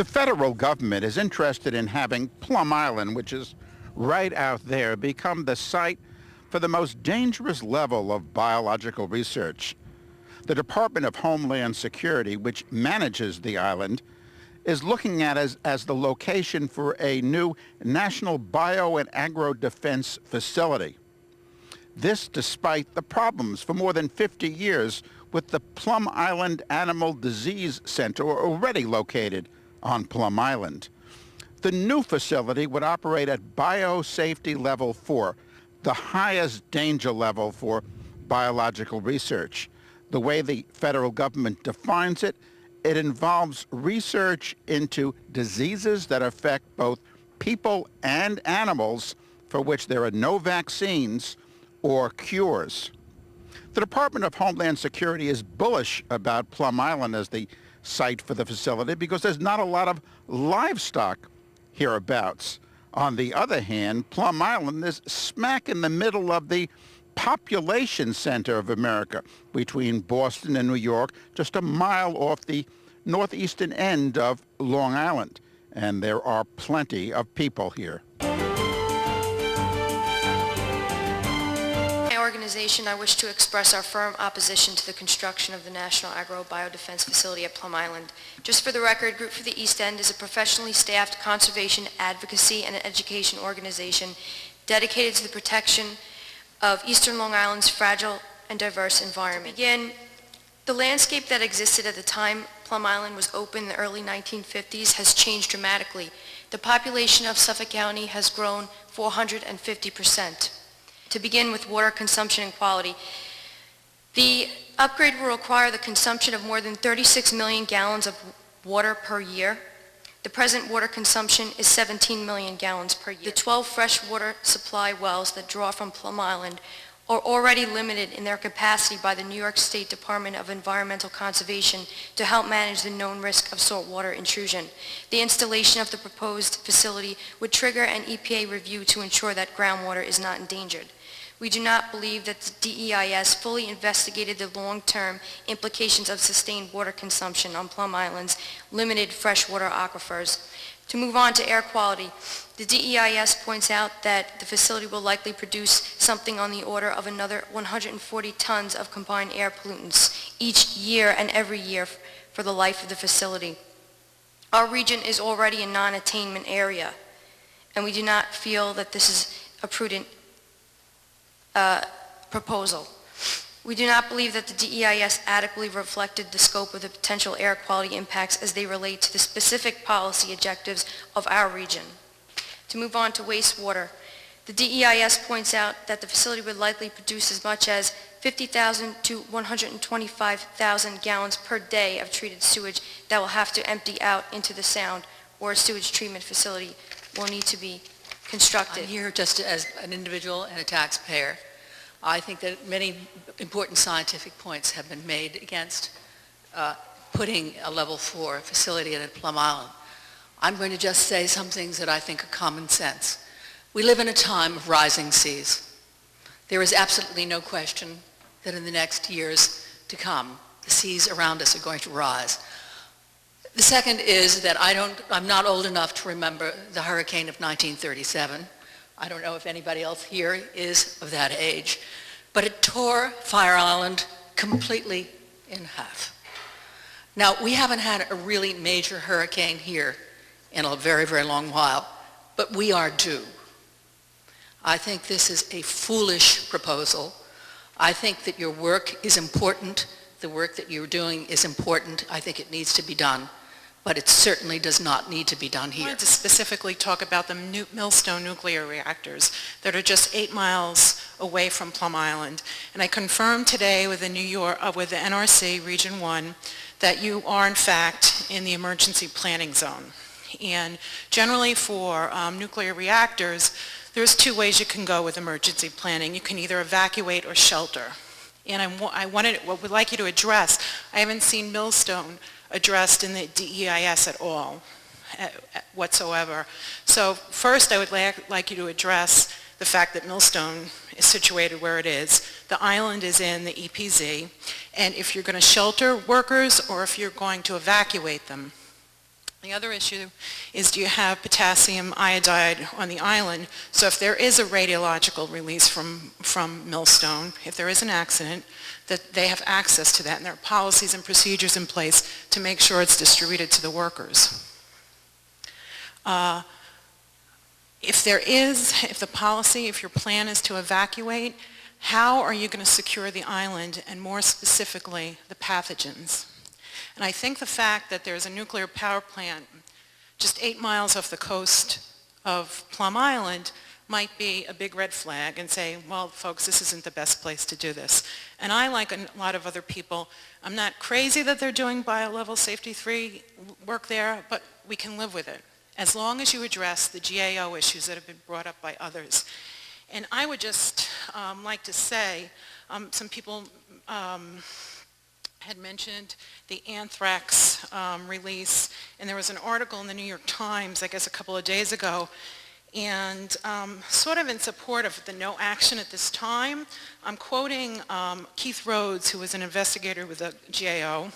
The federal government is interested in having Plum Island, which is right out there, become the site for the most dangerous level of biological research. The Department of Homeland Security, which manages the island, is looking at it as the location for a new national bio and agro-defense facility. This despite the problems for more than 50 years with the Plum Island Animal Disease Center already located on Plum Island. The new facility would operate at BioSafety Level-4, the highest danger level for biological research. The way the federal government defines it, it involves research into diseases that affect both people and animals for which there are no vaccines or cures. The Department of Homeland Security is bullish about Plum Island as the site for the facility because there's not a lot of livestock hereabouts. On the other hand, Plum Island is smack in the middle of the population center of America, between Boston and New York, just a mile off the northeastern end of Long Island. And there are plenty of people here. Organization, I wish to express our firm opposition to the construction of the National Agro-Biodefense Facility at Plum Island. Just for the record, Group for the East End is a professionally staffed conservation, advocacy, and education organization dedicated to the protection of Eastern Long Island's fragile and diverse environment. To begin, the landscape that existed at the time Plum Island was open in the early 1950s has changed dramatically. The population of Suffolk County has grown 450%. To begin with water consumption and quality, the upgrade will require the consumption of more than 36 million gallons of water per year. The present water consumption is 17 million gallons per year. The 12 freshwater supply wells that draw from Plum Island are already limited in their capacity by the New York State Department of Environmental Conservation to help manage the known risk of saltwater intrusion. The installation of the proposed facility would trigger an EPA review to ensure that groundwater is not endangered. We do not believe that the DEIS fully investigated the long-term implications of sustained water consumption on Plum Island's limited freshwater aquifers. To move on to air quality, the DEIS points out that the facility will likely produce something on the order of another 140 tons of combined air pollutants each year and every year for the life of the facility. Our region is already a non-attainment area, and we do not feel that this is a prudent proposal. We do not believe that the DEIS adequately reflected the scope of the potential air quality impacts as they relate to the specific policy objectives of our region. To move on to wastewater, the DEIS points out that the facility would likely produce as much as 50,000 to 125,000 gallons per day of treated sewage that will have to empty out into the Sound, or a sewage treatment facility will need to be constructed. I'm here just as an individual and a taxpayer. I think that many important scientific points have been made against putting a level 4 facility in at Plum Island. I'm going to just say some things that I think are common sense. We live in a time of rising seas. There is absolutely no question that in the next years to come, the seas around us are going to rise. The second is that I'm not old enough to remember the hurricane of 1937. I don't know if anybody else here is of that age, but it tore Fire Island completely in half. Now, we haven't had a really major hurricane here in a very, very long while, but we are due. I think this is a foolish proposal. I think that your work is important. The work that you're doing is important. I think it needs to be done, but it certainly does not need to be done here. I wanted to specifically talk about the Millstone nuclear reactors that are just 8 miles away from Plum Island. And I confirmed today with the NRC Region 1 that you are in fact in the emergency planning zone. And generally for nuclear reactors, there's 2 ways you can go with emergency planning. You can either evacuate or shelter. And what we'd like you to address, I haven't seen Millstone addressed in the DEIS at all, whatsoever. So first I would like you to address the fact that Millstone is situated where it is. The island is in the EPZ, and if you're going to shelter workers or if you're going to evacuate them. The other issue is, do you have potassium iodide on the island? So if there is a radiological release from Millstone, if there is an accident, that they have access to that, and there are policies and procedures in place to make sure it's distributed to the workers. If your plan is to evacuate, how are you going to secure the island, and more specifically, the pathogens? And I think the fact that there's a nuclear power plant just 8 miles off the coast of Plum Island might be a big red flag and say, well, folks, this isn't the best place to do this. And I, like a lot of other people, I'm not crazy that they're doing BioSafety 3 work there, but we can live with it, as long as you address the GAO issues that have been brought up by others. And I would just like to say, some people had mentioned the anthrax release, and there was an article in the New York Times, I guess a couple of days ago, and sort of in support of the no action at this time. I'm quoting Keith Rhodes, who was an investigator with the GAO,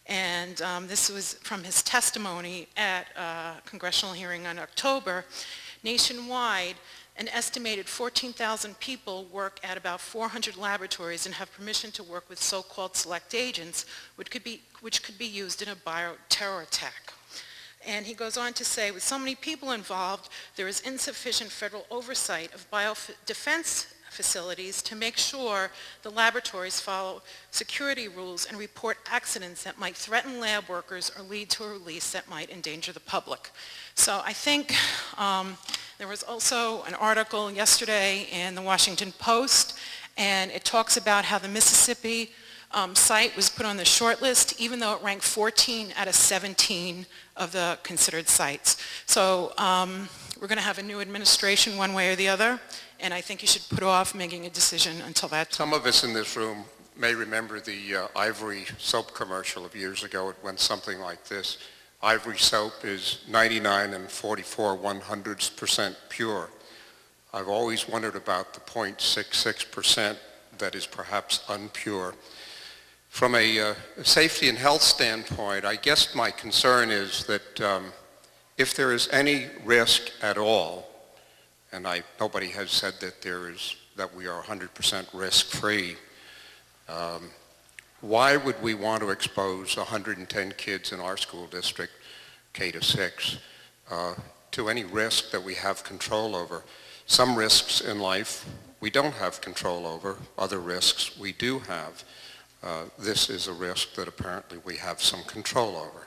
and this was from his testimony at a congressional hearing in October. Nationwide, an estimated 14,000 people work at about 400 laboratories and have permission to work with so-called select agents, which could be used in a bioterror attack. And he goes on to say, with so many people involved, there is insufficient federal oversight of biodefense facilities to make sure the laboratories follow security rules and report accidents that might threaten lab workers or lead to a release that might endanger the public. So I think there was also an article yesterday in the Washington Post, and it talks about how the Mississippi site was put on the short list, even though it ranked 14 out of 17 of the considered sites. So we're going to have a new administration one way or the other, and I think you should put off making a decision until that time. Some of us in this room may remember the Ivory Soap commercial of years ago. It went something like this. Ivory Soap is 99 and 44/100% pure. I've always wondered about the 0.66% that is perhaps unpure. From a safety and health standpoint, I guess my concern is that if there is any risk at all, and nobody has said that we are 100% risk-free, why would we want to expose 110 kids in our school district, K to 6, to any risk that we have control over? Some risks in life we don't have control over, other risks we do have. This is a risk that apparently we have some control over.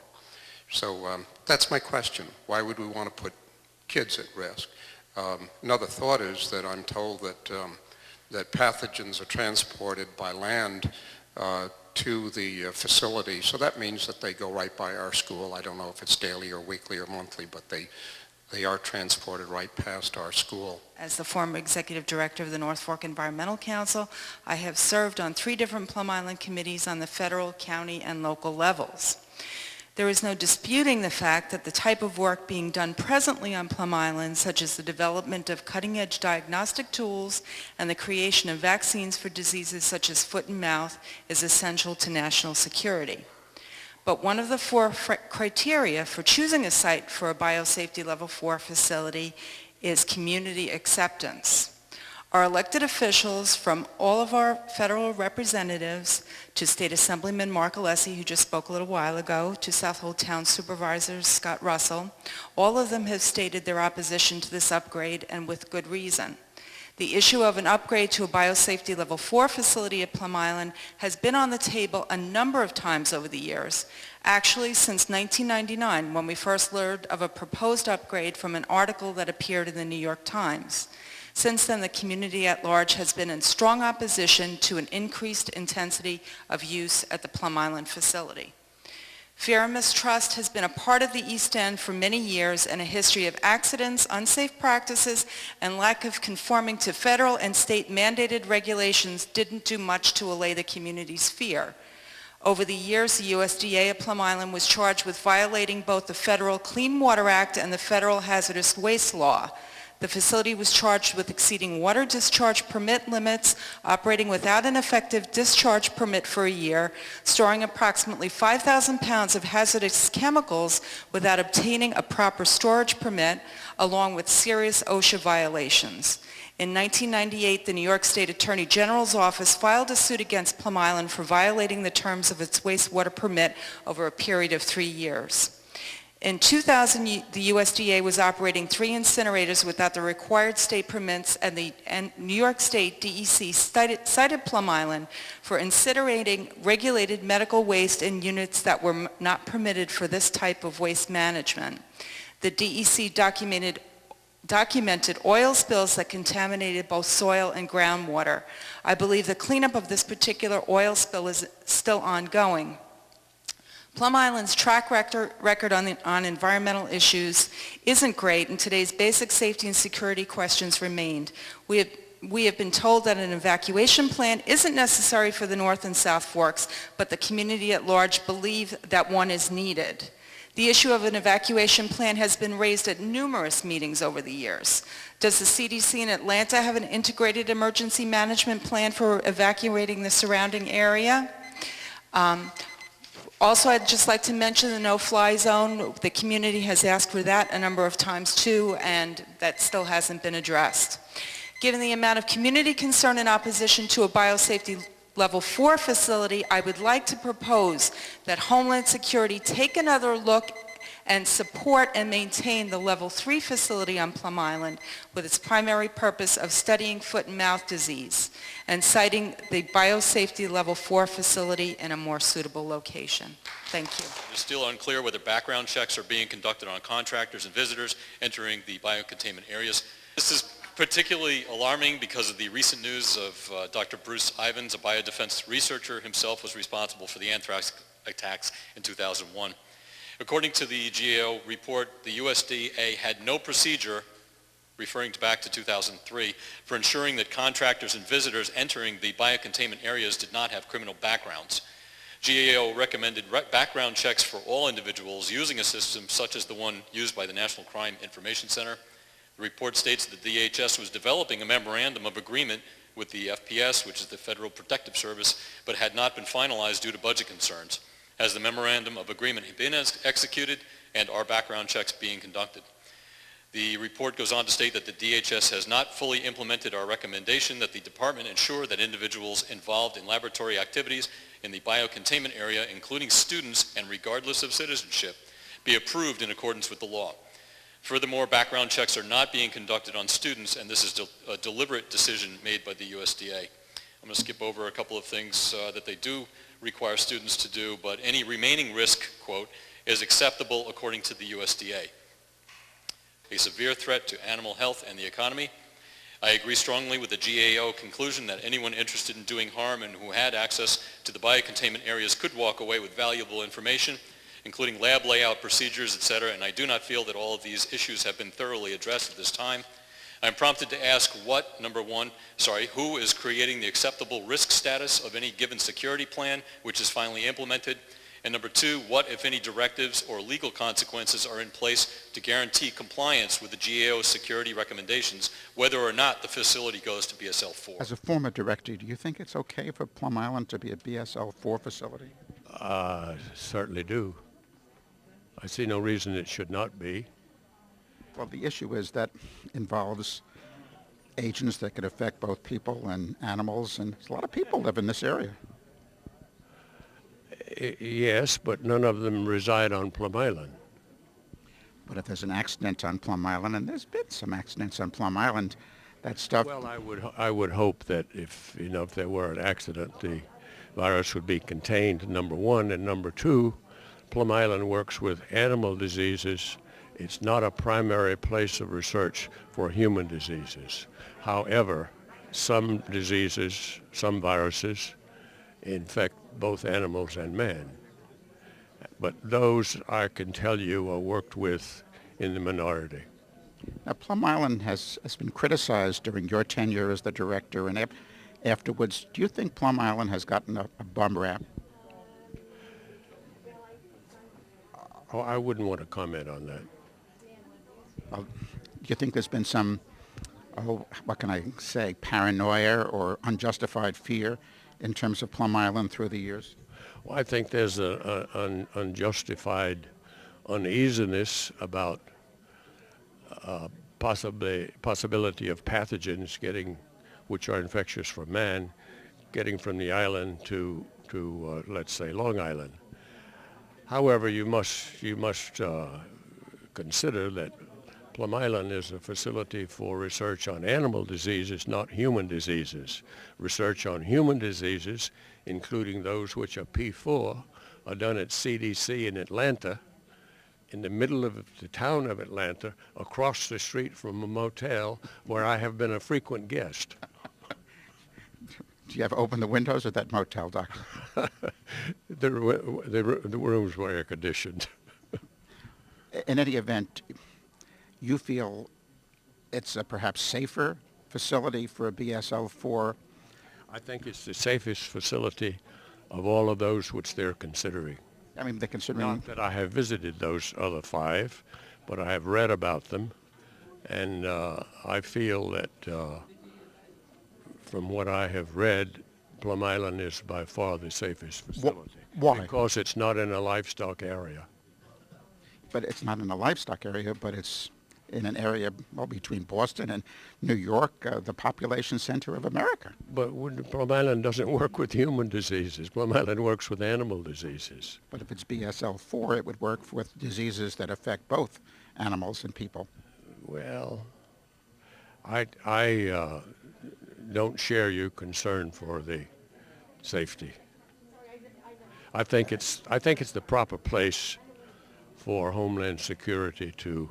So that's my question. Why would we want to put kids at risk? Another thought is that I'm told that pathogens are transported by land to the facility. So that means that they go right by our school. I don't know if it's daily or weekly or monthly, but they are transported right past our school. As the former executive director of the North Fork Environmental Council, I have served on 3 different Plum Island committees on the federal, county, and local levels. There is no disputing the fact that the type of work being done presently on Plum Island, such as the development of cutting-edge diagnostic tools and the creation of vaccines for diseases such as foot and mouth, is essential to national security. But one of the 4 criteria for choosing a site for a BioSafety Level-4 facility is community acceptance. Our elected officials, from all of our federal representatives to State Assemblyman Mark Alessi, who just spoke a little while ago, to Southold Town Supervisor Scott Russell, all of them have stated their opposition to this upgrade, and with good reason. The issue of an upgrade to a BioSafety Level-4 facility at Plum Island has been on the table a number of times over the years, actually since 1999, when we first learned of a proposed upgrade from an article that appeared in the New York Times. Since then, the community at large has been in strong opposition to an increased intensity of use at the Plum Island facility. Fear and mistrust has been a part of the East End for many years, and a history of accidents, unsafe practices, and lack of conforming to federal and state mandated regulations didn't do much to allay the community's fear. Over the years, the USDA at Plum Island was charged with violating both the federal Clean Water Act and the federal hazardous waste law. The facility was charged with exceeding water discharge permit limits, operating without an effective discharge permit for a year, storing approximately 5,000 pounds of hazardous chemicals without obtaining a proper storage permit, along with serious OSHA violations. In 1998, the New York State Attorney General's office filed a suit against Plum Island for violating the terms of its wastewater permit over a period of 3 years. In 2000, the USDA was operating 3 incinerators without the required state permits, and New York State DEC cited Plum Island for incinerating regulated medical waste in units that were not permitted for this type of waste management. The DEC documented oil spills that contaminated both soil and groundwater. I believe the cleanup of this particular oil spill is still ongoing. Plum Island's track record on environmental issues isn't great, and today's basic safety and security questions remained. We have been told that an evacuation plan isn't necessary for the North and South Forks, but the community at large believe that one is needed. The issue of an evacuation plan has been raised at numerous meetings over the years. Does the CDC in Atlanta have an integrated emergency management plan for evacuating the surrounding area? Also, I'd just like to mention the no-fly zone. The community has asked for that a number of times too, and that still hasn't been addressed. Given the amount of community concern in opposition to a BioSafety Level-4 facility, I would like to propose that Homeland Security take another look and support and maintain the Level-3 facility on Plum Island with its primary purpose of studying foot and mouth disease and citing the BioSafety Level-4 facility in a more suitable location. Thank you. It's still unclear whether background checks are being conducted on contractors and visitors entering the biocontainment areas. This is particularly alarming because of the recent news of Dr. Bruce Ivins, a biodefense researcher himself, was responsible for the anthrax attacks in 2001. According to the GAO report, the USDA had no procedure, referring back to 2003, for ensuring that contractors and visitors entering the biocontainment areas did not have criminal backgrounds. GAO recommended background checks for all individuals using a system such as the one used by the National Crime Information Center. The report states that the DHS was developing a memorandum of agreement with the FPS, which is the Federal Protective Service, but had not been finalized due to budget concerns. Has the memorandum of agreement been executed, and are background checks being conducted? The report goes on to state that the DHS has not fully implemented our recommendation that the department ensure that individuals involved in laboratory activities in the biocontainment area, including students and regardless of citizenship, be approved in accordance with the law. Furthermore, background checks are not being conducted on students, and this is a deliberate decision made by the USDA. I'm going to skip over a couple of things that they do require students to do, but any remaining risk, quote, is acceptable according to the USDA. A severe threat to animal health and the economy. I agree strongly with the GAO conclusion that anyone interested in doing harm and who had access to the biocontainment areas could walk away with valuable information, including lab layout procedures, etc., and I do not feel that all of these issues have been thoroughly addressed at this time. I'm prompted to ask who is creating the acceptable risk status of any given security plan which is finally implemented? And number 2, what, if any, directives or legal consequences are in place to guarantee compliance with the GAO security recommendations, whether or not the facility goes to BSL-4? As a former director, do you think it's okay for Plum Island to be a BSL-4 facility? Certainly do. I see no reason it should not be. Well, the issue is that involves agents that could affect both people and animals, and a lot of people live in this area. Yes, but none of them reside on Plum Island. But if there's an accident on Plum Island, and there's been some accidents on Plum Island, that stuff... Well, I would hope that if there were an accident, the virus would be contained, number 1, and number 2, Plum Island works with animal diseases. It's not a primary place of research for human diseases. However, some diseases, some viruses, infect both animals and man. But those, I can tell you, are worked with in the minority. Now, Plum Island has been criticized during your tenure as the director and afterwards. Do you think Plum Island has gotten a bum rap? Oh, I wouldn't want to comment on that. Do you think there's been some oh, what can I say, paranoia or unjustified fear in terms of Plum Island through the years? Well, I think there's an unjustified uneasiness about possibility of pathogens which are infectious for man, getting from the island to let's say Long Island. However, you must consider that Plum Island is a facility for research on animal diseases, not human diseases. Research on human diseases, including those which are P4, are done at CDC in Atlanta, in the middle of the town of Atlanta, across the street from a motel where I have been a frequent guest. Do you ever open the windows at that motel, Doctor? The rooms were air conditioned. In any event, you feel it's a perhaps safer facility for a BSL-4? I think it's the safest facility of all of those which they're considering. I mean, they're considering... Not that I have visited those other 5, but I have read about them, and I feel that from what I have read, Plum Island is by far the safest facility. Why? Because it's not in a livestock area. But it's not in a livestock area, but it's in an area, well, between Boston and New York, the population center of America. But Plum Island doesn't work with human diseases. Plum Island works with animal diseases. But if it's BSL-4, it would work with diseases that affect both animals and people. Well, I don't share your concern for the safety. I think it's the proper place for Homeland Security to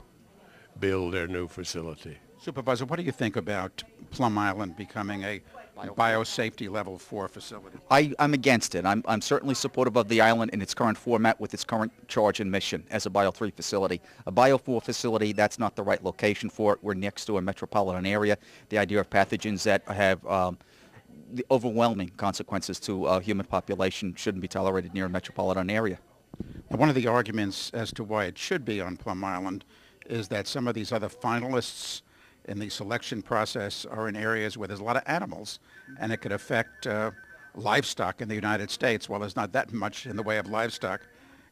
build their new facility. Supervisor, what do you think about Plum Island becoming a BioSafety Level-4 facility? I'm against it. I'm certainly supportive of the island in its current format with its current charge and mission as a Bio-3 facility. A Bio-4 facility, that's not the right location for it. We're next to a metropolitan area. The idea of pathogens that have the overwhelming consequences to human population shouldn't be tolerated near a metropolitan area. Now, one of the arguments as to why it should be on Plum Island is that some of these other finalists in the selection process are in areas where there's a lot of animals, and it could affect livestock in the United States. Well, there's not that much in the way of livestock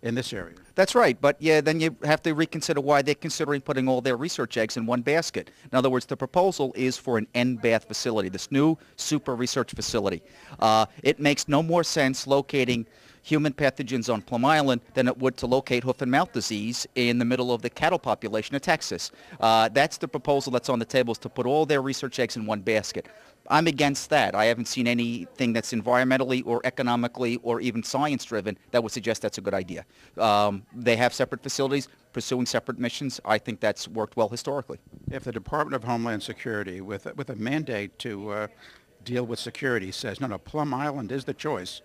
in this area. That's right, but yeah, then you have to reconsider why they're considering putting all their research eggs in one basket. In other words, the proposal is for an NBATH facility, this new super research facility. It makes no more sense locating human pathogens on Plum Island than it would to locate hoof and mouth disease in the middle of the cattle population of Texas. That's the proposal that's on the table, is to put all their research eggs in one basket. I'm against that. I haven't seen anything that's environmentally or economically or even science-driven that would suggest that's a good idea. They have separate facilities pursuing separate missions. I think that's worked well historically. If the Department of Homeland Security, with a mandate to deal with security, says, no, Plum Island is the choice,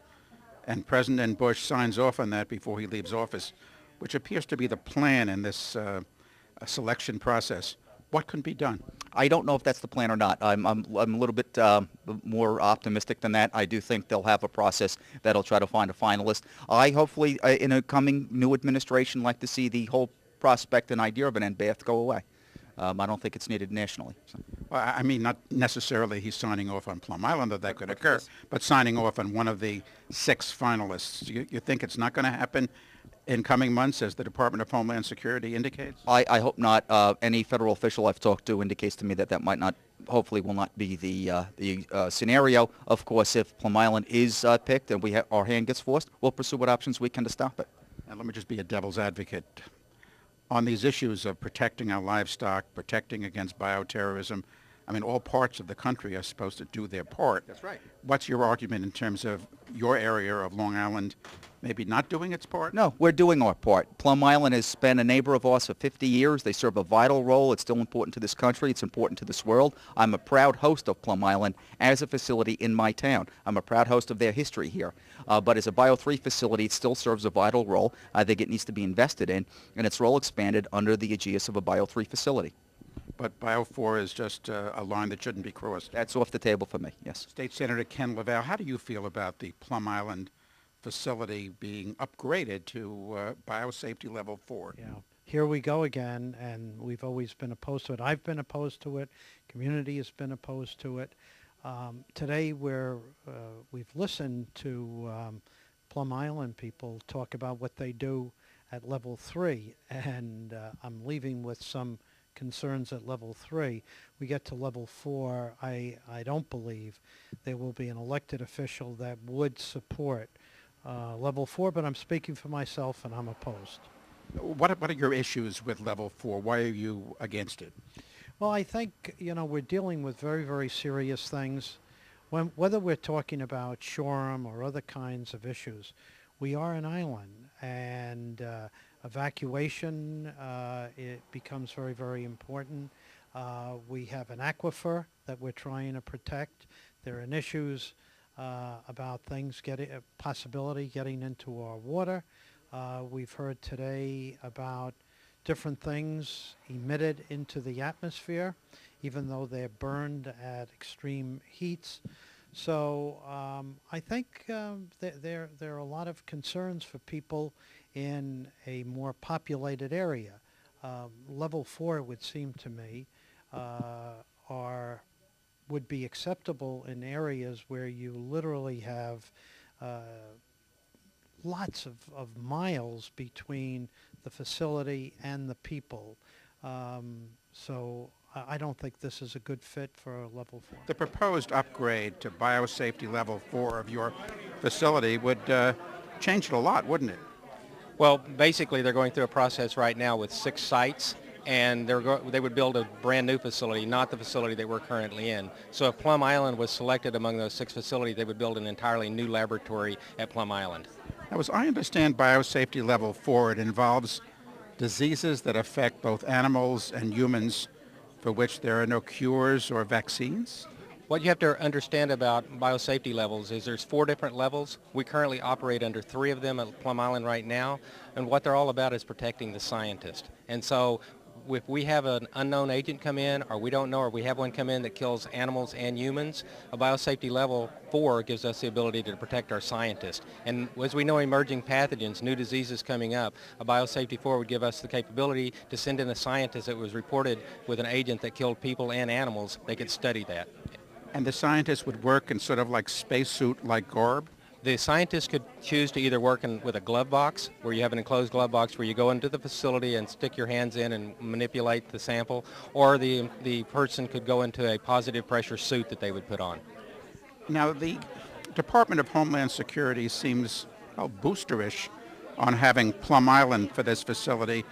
and President Bush signs off on that before he leaves office, which appears to be the plan in this selection process, what can be done? I don't know if that's the plan or not. I'm a little bit more optimistic than that. I do think they'll have a process that'll try to find a finalist. I hopefully, in a coming new administration, like to see the whole prospect and idea of an NBATH go away. I don't think it's needed nationally. So. Well, I mean, not necessarily he's signing off on Plum Island, that could occur, but signing off on one of the 6 finalists. You think it's not going to happen in coming months, as the Department of Homeland Security indicates? I hope not. Any federal official I've talked to indicates to me that might not, hopefully will not be the scenario. Of course, if Plum Island is picked and our hand gets forced, we'll pursue what options we can to stop it. And let me just be a devil's advocate. On these issues of protecting our livestock, protecting against bioterrorism, I mean, all parts of the country are supposed to do their part. That's right. What's your argument in terms of your area of Long Island maybe not doing its part? No, we're doing our part. Plum Island has been a neighbor of ours for 50 years. They serve a vital role. It's still important to this country. It's important to this world. I'm a proud host of Plum Island as a facility in my town. I'm a proud host of their history here. But as a Bio-3 facility, it still serves a vital role. I think it needs to be invested in, and its role expanded under the aegis of a Bio-3 facility. But Bio-4 is just a line that shouldn't be crossed. That's off the table for me, yes. State Senator Ken Lavelle, how do you feel about the Plum Island facility being upgraded to BioSafety Level-4? Yeah. here we go again, and we've always been opposed to it. I've been opposed to it. Community has been opposed to it. Today we've listened to Plum Island people talk about what they do at level 3, and I'm leaving with some concerns at level 3. We get to level 4, I don't believe there will be an elected official that would support level 4, but I'm speaking for myself and I'm opposed. What are your issues with level 4? Why are you against it? Well, I think, we're dealing with very, very serious things. Whether we're talking about Shoreham or other kinds of issues, we are an island, and evacuation, it becomes very, very important. We have an aquifer that we're trying to protect. There are issues about things possibility getting into our water. We've heard today about different things emitted into the atmosphere, even though they're burned at extreme heats. So I think there are a lot of concerns for people in a more populated area. Level 4, it would seem to me, would be acceptable in areas where you literally have lots of miles between the facility and the people. So I don't think this is a good fit for level 4. The proposed upgrade to BioSafety Level-4 of your facility would change it a lot, wouldn't it? Well, basically they're going through a process right now with 6 sites, and they would build a brand new facility, not the facility that we're currently in. So if Plum Island was selected among those 6 facilities, they would build an entirely new laboratory at Plum Island. Now, as I understand BioSafety Level-4, it involves diseases that affect both animals and humans for which there are no cures or vaccines? What you have to understand about biosafety levels is there's 4 different levels. We currently operate under 3 of them at Plum Island right now, and what they're all about is protecting the scientist. And so if we have an unknown agent come in, or we don't know, or we have one come in that kills animals and humans, a biosafety level 4 gives us the ability to protect our scientists. And as we know, emerging pathogens, new diseases coming up, a biosafety 4 would give us the capability to send in a scientist that was reported with an agent that killed people and animals. They could study that. And the scientist would work in sort of like spacesuit-like garb? The scientist could choose to either work with a glove box, where you have an enclosed glove box where you go into the facility and stick your hands in and manipulate the sample, or the person could go into a positive pressure suit that they would put on. Now, the Department of Homeland Security seems boosterish on having Plum Island for this facility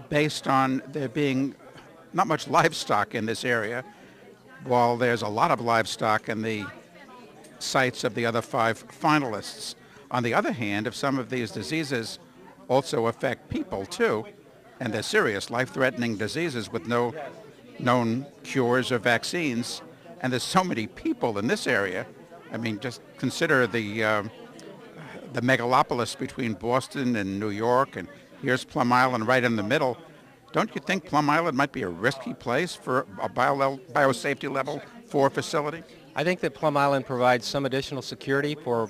based on there being not much livestock in this area, while there's a lot of livestock in the sites of the other 5 finalists. On the other hand, if some of these diseases also affect people too, and they're serious, life-threatening diseases with no known cures or vaccines, and there's so many people in this area, I mean, just consider the megalopolis between Boston and New York, and here's Plum Island right in the middle. Don't you think Plum Island might be a risky place for a biosafety level 4 facility? I think that Plum Island provides some additional security for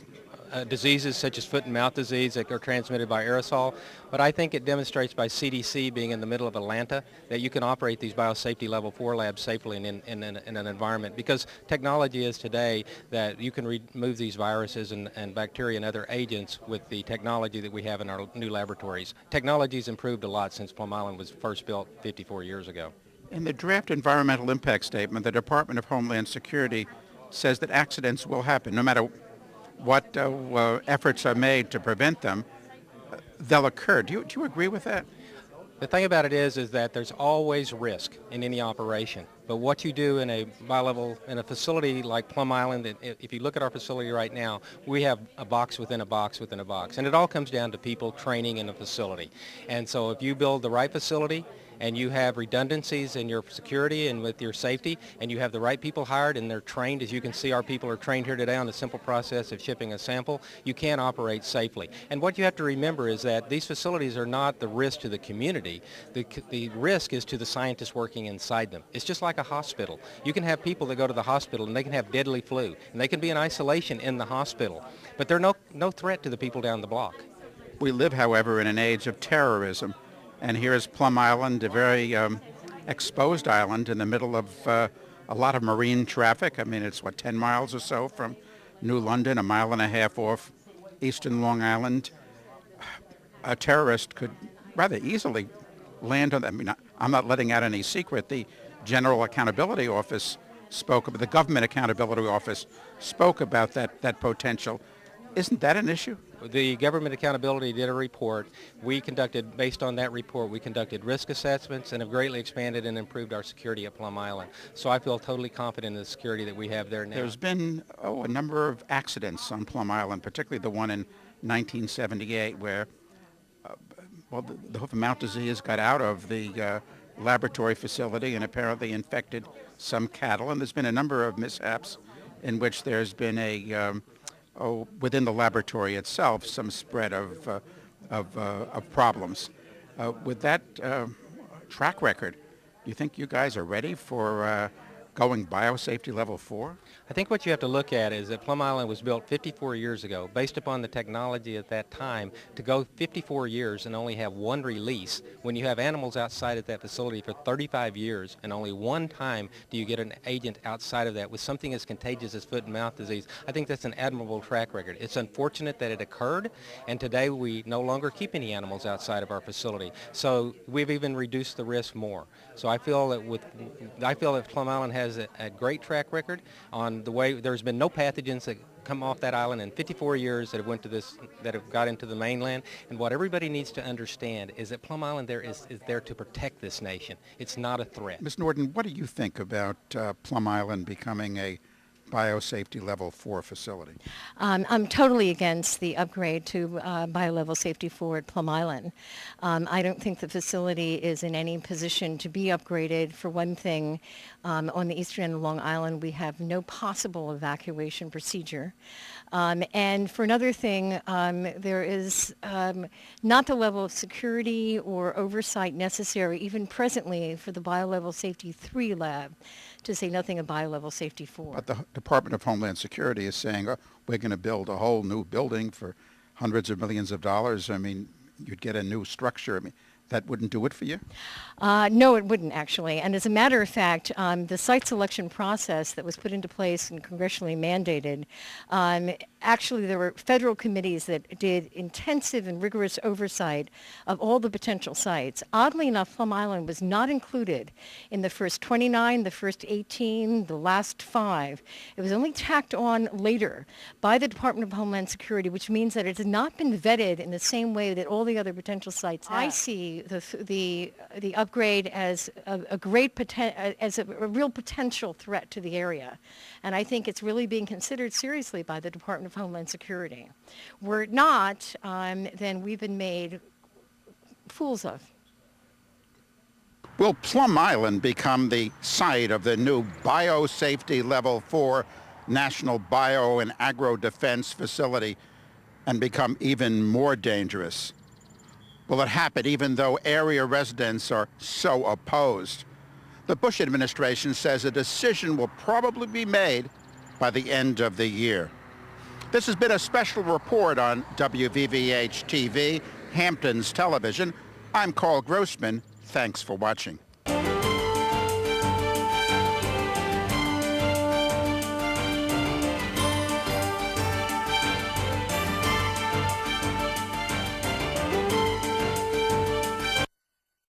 diseases such as foot and mouth disease that are transmitted by aerosol, but I think it demonstrates by CDC being in the middle of Atlanta that you can operate these biosafety level 4 labs safely in an environment, because technology is today that you can remove these viruses and bacteria and other agents with the technology that we have in our new laboratories. Technology's improved a lot since Plum Island was first built 54 years ago. In the draft environmental impact statement, the Department of Homeland Security says that accidents will happen. No matter what efforts are made to prevent them, they'll occur. Do you agree with that? The thing about it is that there's always risk in any operation. But what you do in a facility like Plum Island, if you look at our facility right now, we have a box within a box within a box. And it all comes down to people training in a facility. And so if you build the right facility, and you have redundancies in your security and with your safety, and you have the right people hired and they're trained, as you can see our people are trained here today on the simple process of shipping a sample, you can operate safely. And what you have to remember is that these facilities are not the risk to the community. The risk is to the scientists working inside them. It's just like a hospital. You can have people that go to the hospital and they can have deadly flu, and they can be in isolation in the hospital, but they're no threat to the people down the block. We live, however, in an age of terrorism. And here is Plum Island, a very exposed island in the middle of a lot of marine traffic. I mean, it's, 10 miles or so from New London, a mile and a half off eastern Long Island. A terrorist could rather easily land on that. I mean, I'm not letting out any secret. The General Accountability Office the Government Accountability Office spoke about that potential. Isn't that an issue? The Government Accountability did a report. Based on that report, we conducted risk assessments and have greatly expanded and improved our security at Plum Island. So I feel totally confident in the security that we have there now. There's been, a number of accidents on Plum Island, particularly the one in 1978 where, the hoof-and-mouth disease got out of the laboratory facility and apparently infected some cattle. And there's been a number of mishaps in which there's been within the laboratory itself, some spread of problems. With that track record, do you think you guys are ready for going biosafety level 4? I think what you have to look at is that Plum Island was built 54 years ago, based upon the technology at that time. To go 54 years and only have one release, when you have animals outside of that facility for 35 years and only one time do you get an agent outside of that with something as contagious as foot and mouth disease, I think that's an admirable track record. It's unfortunate that it occurred, and today we no longer keep any animals outside of our facility. So we've even reduced the risk more. So I feel that Plum Island has a great track record on the way. There's been no pathogens that come off that island in 54 years that have got into the mainland. And what everybody needs to understand is that Plum Island is there to protect this nation. It's not a threat. Ms. Norton, what do you think about Plum Island becoming a biosafety level 4 facility? I'm totally against the upgrade to BioLevel Safety 4 at Plum Island. I don't think the facility is in any position to be upgraded. For one thing, on the eastern end of Long Island, we have no possible evacuation procedure. And for another thing, there is not the level of security or oversight necessary, even presently, for the BioLevel Safety 3 lab, to say nothing of BioLevel Safety 4. But the Department of Homeland Security is saying, we're going to build a whole new building for hundreds of millions of dollars. I mean, you'd get a new structure. I mean, that wouldn't do it for you? No, it wouldn't, actually. And as a matter of fact, the site selection process that was put into place and congressionally mandated, actually there were federal committees that did intensive and rigorous oversight of all the potential sites. Oddly enough, Plum Island was not included in the first 29, the first 18, the last 5. It was only tacked on later by the Department of Homeland Security, which means that it has not been vetted in the same way that all the other potential sites have. I see the upgrade as a real potential threat to the area, and I think it's really being considered seriously by the Department of Homeland Security. Were it not, then we've been made fools of. Will Plum Island become the site of the new BioSafety Level 4 National Bio and Agro-Defense facility and become even more dangerous? Will it happen even though area residents are so opposed? The Bush administration says a decision will probably be made by the end of the year. This has been a special report on WVVH-TV, Hamptons Television. I'm Carl Grossman. Thanks for watching.